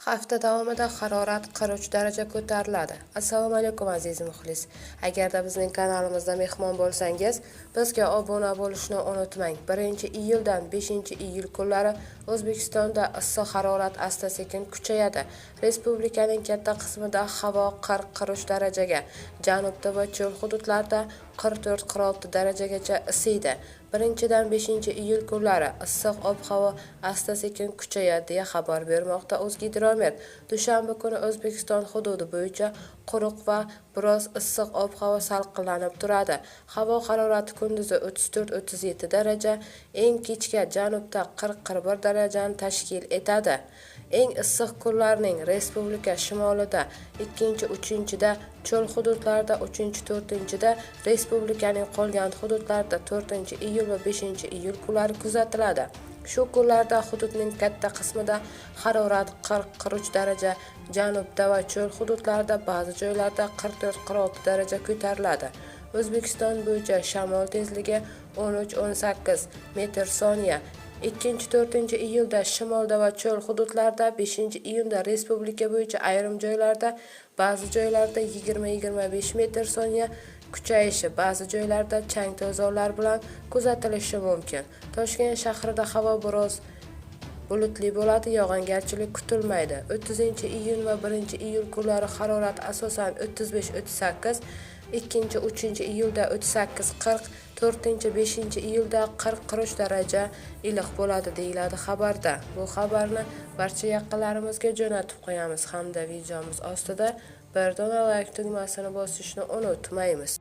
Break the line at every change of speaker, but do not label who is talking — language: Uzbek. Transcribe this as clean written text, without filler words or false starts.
Hafta davomida harorat 43 daraja ko'tariladi. Assalomu alaykum aziz muxlis. Agarda bizning kanalimizda mehmon bo'lsangiz, bizga obuna bo'lishni unutmang. 1-iyuldan 5-iyul kunlari O'zbekistonda issiq harorat asta-sekin kuchayadi. Respublikaning katta qismida havo 40-43 darajaga, janubda va cho'l hududlarda 44-46 darajagacha isiydi. 1-dan 5-iyul kunlari issiq ob-havo asta-sekin kuchayadi deya xabar bermoqda O'zgidromet. Dushanba kuni O'zbekiston hududi bo'yicha quruq va biroz issiq ob-havo salqinlanib turadi. Havo harorati kunduzi 34-37 daraja, eng kechga janubda 40-41 darajani tashkil etadi. Eng issiq kunlarning respublika shimolida 2-3-da, cho'l hududlarda 3-4-da, respublikaning qolgan hududlarida 4-iyul va 5-iyul kunlari kuzatiladi. Shu kunlarda hududning katta qismida harorat 40-43 daraja, janubda va cho'l hududlarda ba'zi joylarda 44-46 daraja ko'tariladi. O'zbekiston bo'yicha shamol tezligi 13-18 metr/soniya. 2-4-iyulda shimolda va cho'l hududlarda, 5-iyulda respublika bo'yicha ayrim joylarda, ba'zi joylarda 20-25 metr/soniya kuchayishi, ba'zi joylarda chang to'zonlar bilan kuzatilishi mumkin. Toshkent shahrida havo biroz bulutli bo'ladi, yog'ingarchilik kutilmaydi. 30-iyul va 1-iyul kunlari harorat asosan 35-38, 2-3-iyulda 38-40, 4-5-iyulda 40-43 daraja iliq bo'ladi deyiladi xabarda. Bu xabarni barcha yaqinlarimizga jo'natib qo'yamiz hamda videomiz ostida bir dona like tugmasini bosishni unutmaymiz.